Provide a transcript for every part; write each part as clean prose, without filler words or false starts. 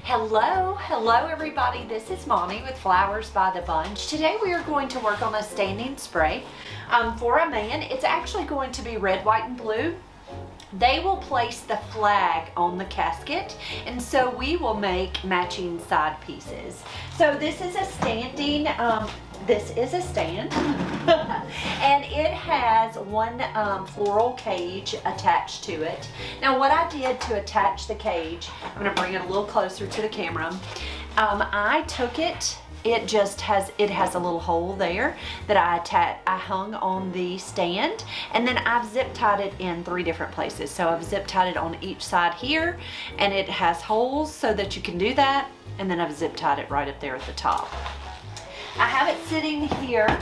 Hello everybody, this is Mommy with Flowers by the Bunch. Today we are going to work on a standing spray for a man. It's actually going to be red, white, and blue. They will place the flag on the casket, and so we will make matching side pieces. So this is a standing, stand, and it has one floral cage attached to it. Now what I did to attach the cage, I'm going to bring it a little closer to the camera. I took it. It has a little hole there that I hung on the stand, and then I've zip tied it in 3 different places. So I've zip tied it on each side here, and it has holes so that you can do that, and then I've zip tied it right up there at the top. I have it sitting here,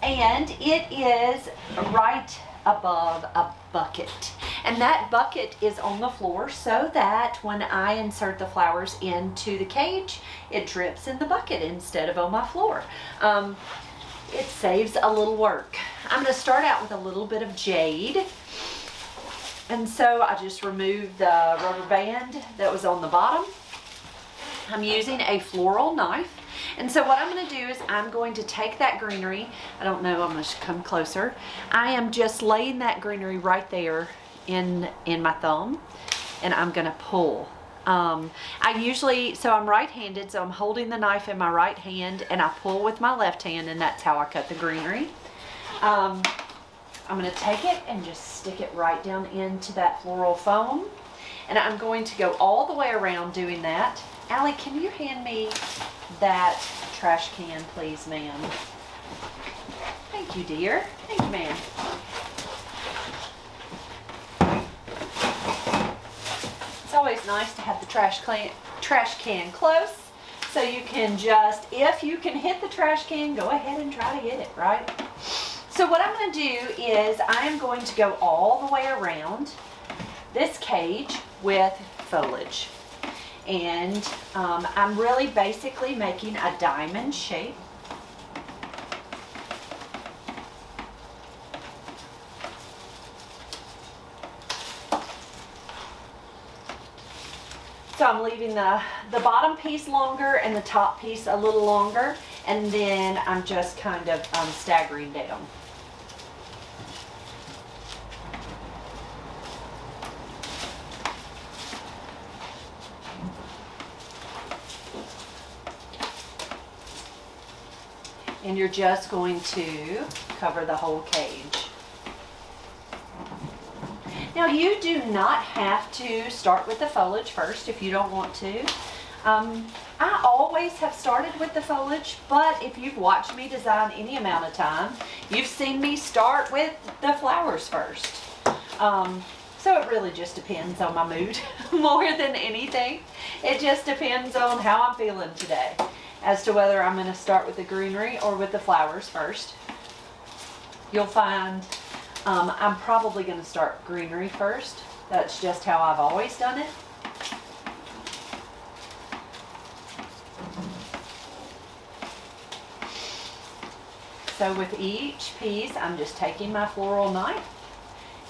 and it is right above a bucket, and that bucket is on the floor so that when I insert the flowers into the cage, it drips in the bucket instead of on my floor. It saves a little work. I'm going to start out with a little bit of Jade, and so I just removed the rubber band that was on the bottom. I'm using a floral knife. And so what I'm going to do is I'm going to take that greenery. I don't know, I'm going to come closer. I am just laying that greenery right there in my thumb, and I'm going to pull. I'm right-handed, so I'm holding the knife in my right hand, and I pull with my left hand, and that's how I cut the greenery. I'm going to take it and just stick it right down into that floral foam, and I'm going to go all the way around doing that. Allie, can you hand me that trash can, please, ma'am? Thank you, dear. Thank you, ma'am. It's always nice to have the trash can close, so you can just, if you can hit the trash can, go ahead and try to hit it, right? So what I'm going to do is I am going to go all the way around this cage with foliage. And I'm really basically making a diamond shape. So I'm leaving the bottom piece longer and the top piece a little longer, and then I'm just kind of staggering down. And you're just going to cover the whole cage. Now you do not have to start with the foliage first if you don't want to. I always have started with the foliage, but if you've watched me design any amount of time, you've seen me start with the flowers first. So it really just depends on my mood more than anything. It just depends on how I'm feeling today as to whether I'm going to start with the greenery or with the flowers first. You'll find I'm probably going to start greenery first. That's just how I've always done it. So with each piece, I'm just taking my floral knife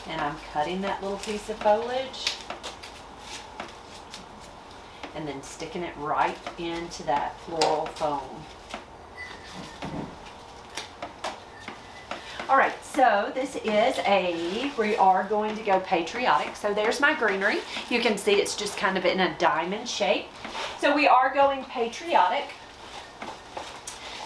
and I'm cutting that little piece of foliage and then sticking it right into that floral foam. All right, so this is we are going to go patriotic. So there's my greenery. You can see it's just kind of in a diamond shape. So we are going patriotic.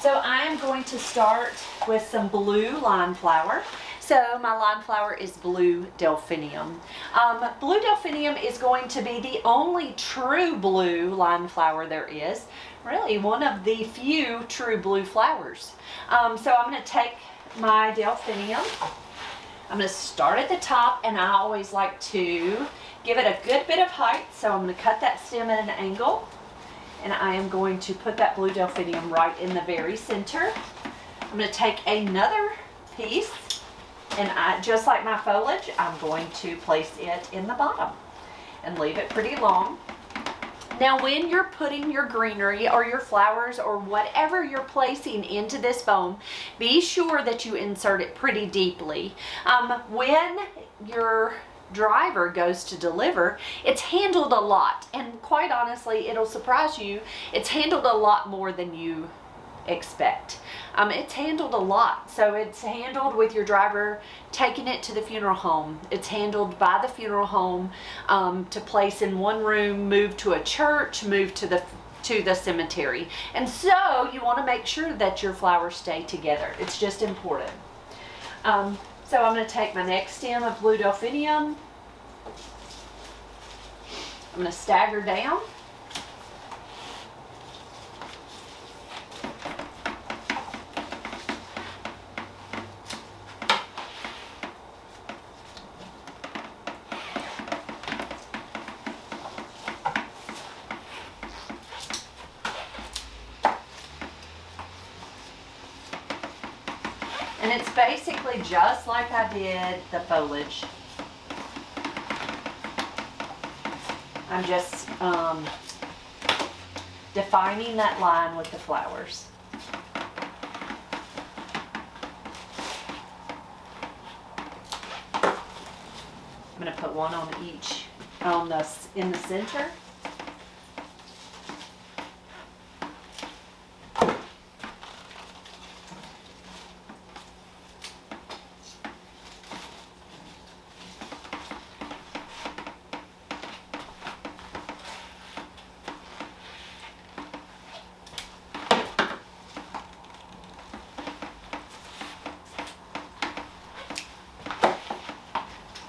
So I am going to start with some blue line flower. So my line flower is blue Delphinium. Blue Delphinium is going to be the only true blue line flower there is. Really one of the few true blue flowers. So I'm going to take my Delphinium. I'm going to start at the top, and I always like to give it a good bit of height. So I'm going to cut that stem at an angle, and I am going to put that blue Delphinium right in the very center. I'm going to take another piece, and just like my foliage, I'm going to place it in the bottom and leave it pretty long. Now when you're putting your greenery or your flowers or whatever you're placing into this foam, be sure that you insert it pretty deeply. When you're driver goes to deliver, it's handled a lot. And quite honestly, it'll surprise you. It's handled a lot more than you expect. It's handled a lot. So it's handled with your driver taking it to the funeral home. It's handled by the funeral home to place in one room, move to a church, move to the cemetery. And so you want to make sure that your flowers stay together. It's just important. So I'm going to take my next stem of blue Delphinium. I'm going to stagger down. And it's basically just like I did the foliage. I'm just defining that line with the flowers. I'm going to put one on each in the center.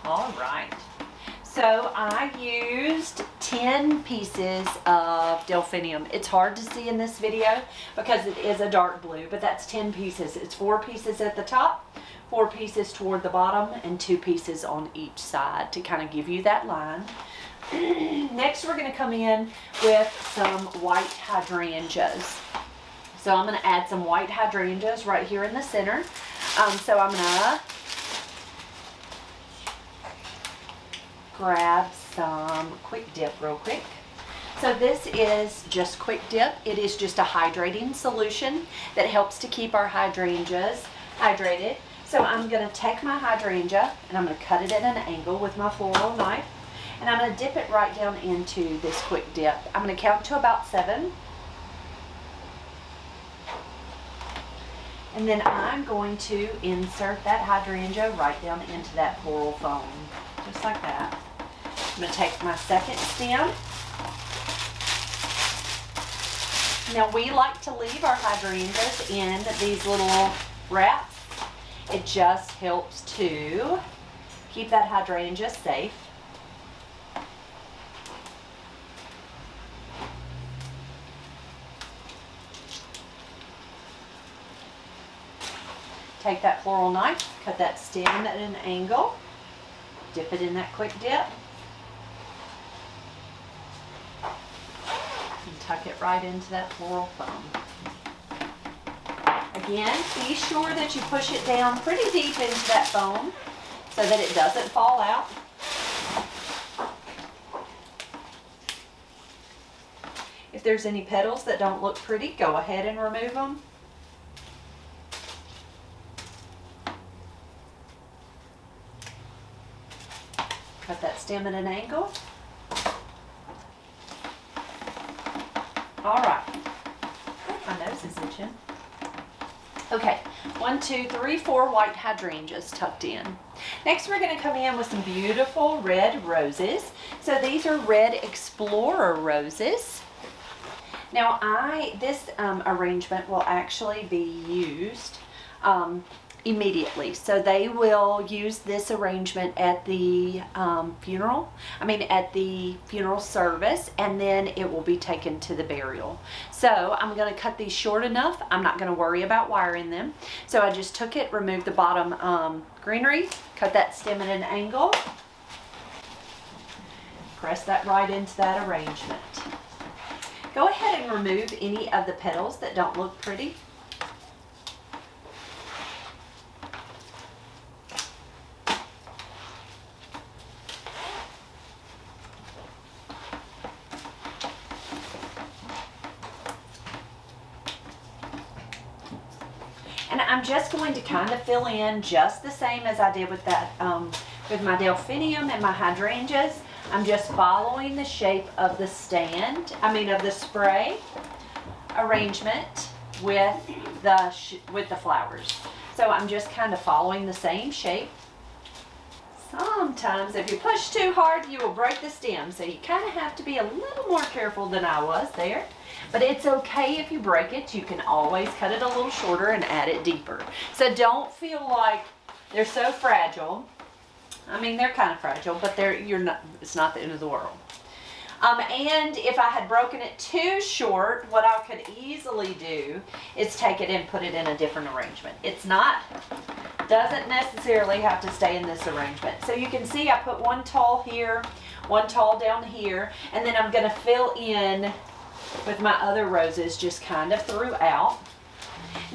All right, so I used 10 pieces of Delphinium. It's hard to see in this video because it is a dark blue, but that's 10 pieces. It's 4 pieces at the top, 4 pieces toward the bottom, and 2 pieces on each side to kind of give you that line. Next, we're going to come in with some white hydrangeas. So I'm going to add some white hydrangeas right here in the center. So I'm going to grab some Quick Dip real quick. So this is just Quick Dip. It is just a hydrating solution that helps to keep our hydrangeas hydrated. So I'm going to take my hydrangea and I'm going to cut it at an angle with my floral knife. And I'm going to dip it right down into this Quick Dip. I'm going to count to about 7. And then I'm going to insert that hydrangea right down into that floral foam, just like that. I'm going to take my second stem. Now we like to leave our hydrangeas in these little wraps. It just helps to keep that hydrangea safe. Take that floral knife, cut that stem at an angle, dip it in that Quick Dip, and tuck it right into that floral foam. Again, be sure that you push it down pretty deep into that foam so that it doesn't fall out. If there's any petals that don't look pretty, go ahead and remove them. Cut that stem at an angle. All right. My nose is itching. Okay, 1, 2, 3, 4 white hydrangeas tucked in. Next, we're going to come in with some beautiful red roses. So these are Red Explorer roses. Now, this arrangement will actually be used immediately. So they will use this arrangement at the at the funeral service, and then it will be taken to the burial. So I'm going to cut these short enough. I'm not going to worry about wiring them. So I just took it, removed the bottom greenery, cut that stem at an angle, press that right into that arrangement. Go ahead and remove any of the petals that don't look pretty. And I'm just going to kind of fill in just the same as I did with that With my Delphinium and my Hydrangeas, I'm just following the shape of the of the spray arrangement with the flowers. So I'm just kind of following the same shape. Sometimes if you push too hard, you will break the stem. So you kind of have to be a little more careful than I was there. But it's okay if you break it. You can always cut it a little shorter and add it deeper. So don't feel like they're so fragile. I mean, they're kind of fragile, but it's not the end of the world. And if I had broken it too short, what I could easily do is take it and put it in a different arrangement. Doesn't necessarily have to stay in this arrangement. So you can see I put one tall here, one tall down here, and then I'm going to fill in with my other roses just kind of throughout.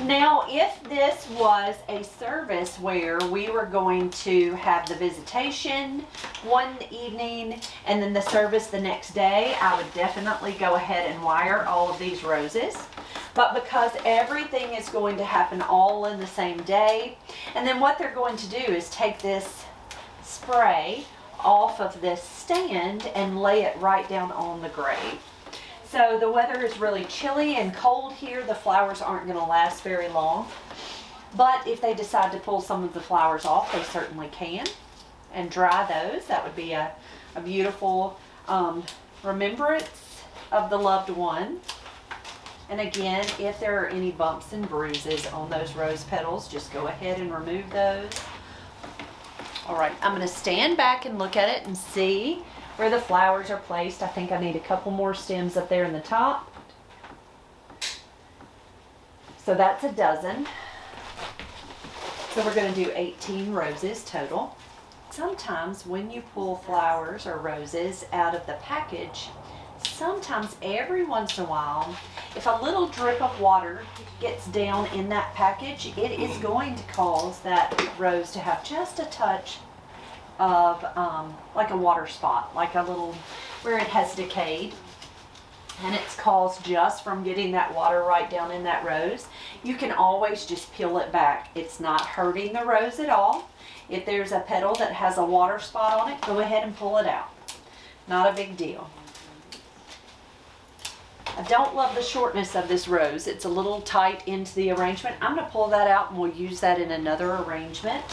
Now, if this was a service where we were going to have the visitation one evening and then the service the next day, I would definitely go ahead and wire all of these roses. But because everything is going to happen all in the same day, and then what they're going to do is take this spray off of this stand and lay it right down on the grave. So the weather is really chilly and cold here. The flowers aren't going to last very long. But if they decide to pull some of the flowers off, they certainly can. And dry those. That would be a beautiful remembrance of the loved one. And again, if there are any bumps and bruises on those rose petals, just go ahead and remove those. All right, I'm going to stand back and look at it and see where the flowers are placed. I think I need a couple more stems up there in the top. So that's a dozen. So we're going to do 18 roses total. Sometimes when you pull flowers or roses out of the package, sometimes every once in a while, if a little drip of water gets down in that package, it is going to cause that rose to have just a touch of like a water spot, like a little, where it has decayed. And it's caused just from getting that water right down in that rose. You can always just peel it back. It's not hurting the rose at all. If there's a petal that has a water spot on it, go ahead and pull it out. Not a big deal. I don't love the shortness of this rose. It's a little tight into the arrangement. I'm going to pull that out and we'll use that in another arrangement.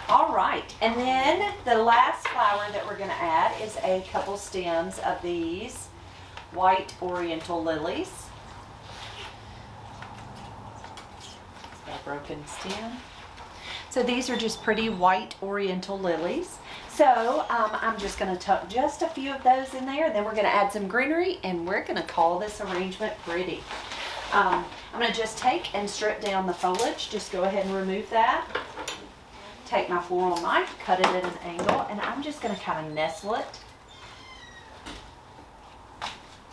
All right, and then the last flower that we're going to add is a couple stems of these white oriental lilies. Got a broken stem. So these are just pretty white oriental lilies. So I'm just going to tuck just a few of those in there, and then we're going to add some greenery, and we're going to call this arrangement pretty. I'm going to just take and strip down the foliage. Just go ahead and remove that. Take my floral knife, cut it at an angle, and I'm just going to kind of nestle it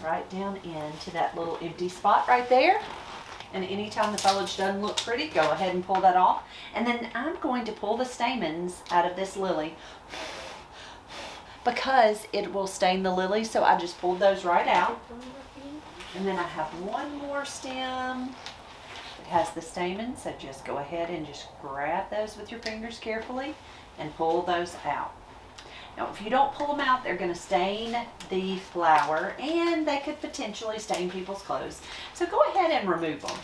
right down into that little empty spot right there. And anytime the foliage doesn't look pretty, go ahead and pull that off. And then I'm going to pull the stamens out of this lily because it will stain the lily. So I just pulled those right out. And then I have one more stem that has the stamens. So just go ahead and just grab those with your fingers carefully and pull those out. Now, if you don't pull them out, they're going to stain the flower, and they could potentially stain people's clothes. So go ahead and remove them.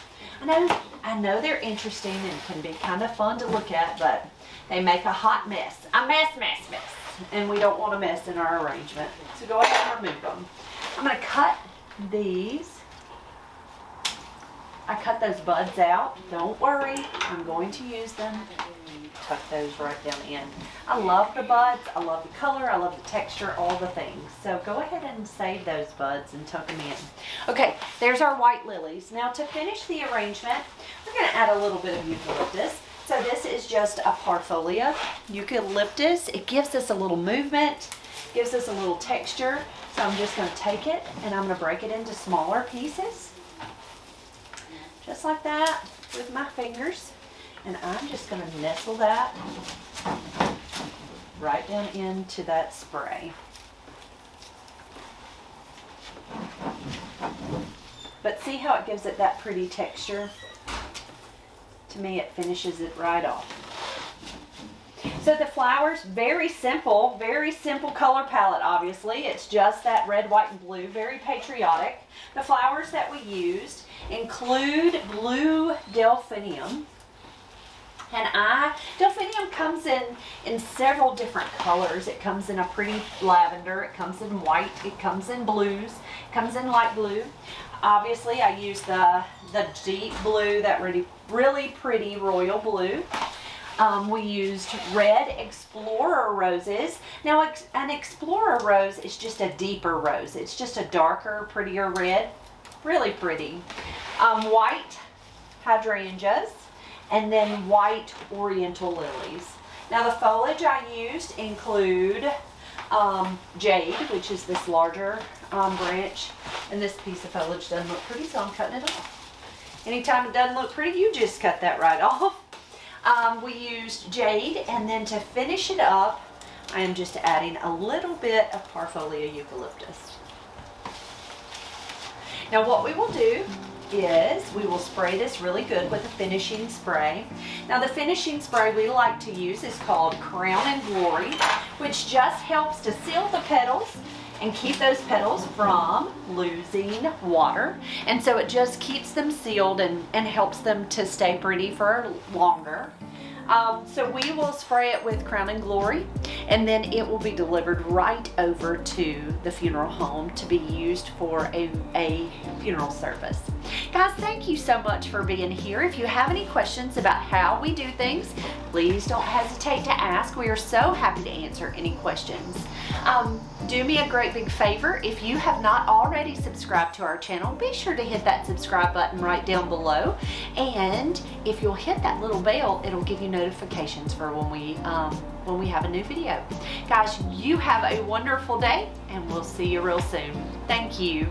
I know they're interesting and can be kind of fun to look at, but they make a hot mess. A mess. And we don't want a mess in our arrangement. So go ahead and remove them. I'm going to cut these. I cut those buds out. Don't worry. I'm going to use them. Tuck those right down in. I love the buds, I love the color, I love the texture, all the things. So go ahead and save those buds and tuck them in. Okay, there's our white lilies. Now to finish the arrangement, we're going to add a little bit of eucalyptus. So this is just a parfolia eucalyptus. It gives us a little movement, gives us a little texture. So I'm just going to take it and I'm going to break it into smaller pieces. Just like that with my fingers. And I'm just going to nestle that right down into that spray. But see how it gives it that pretty texture? To me, it finishes it right off. So the flowers, very simple color palette, obviously. It's just that red, white, and blue, very patriotic. The flowers that we used include blue delphinium. And delphinium comes in several different colors. It comes in a pretty lavender, it comes in white, it comes in blues, it comes in light blue. Obviously, I used the deep blue, that really pretty royal blue. We used red Explorer roses. Now, an Explorer rose is just a deeper rose. It's just a darker, prettier red. Really pretty. White hydrangeas, and then white oriental lilies. Now, the foliage I used include Jade, which is this larger branch, and this piece of foliage doesn't look pretty, so I'm cutting it off. Anytime it doesn't look pretty, you just cut that right off. We used Jade, and then to finish it up, I am just adding a little bit of Parfolia eucalyptus. Now, what we will do is we will spray this really good with a finishing spray. Now, the finishing spray we like to use is called Crown and Glory, which just helps to seal the petals and keep those petals from losing water. And so it just keeps them sealed and helps them to stay pretty for longer. So we will spray it with Crown and Glory, and then it will be delivered right over to the funeral home to be used for a funeral service. Guys, thank you so much for being here. If you have any questions about how we do things, please don't hesitate to ask. We are so happy to answer any questions. Do me a great big favor. If you have not already subscribed to our channel, be sure to hit that subscribe button right down below. And if you'll hit that little bell, it'll give you notifications for when we have a new video. Guys, you have a wonderful day, and we'll see you real soon. Thank you.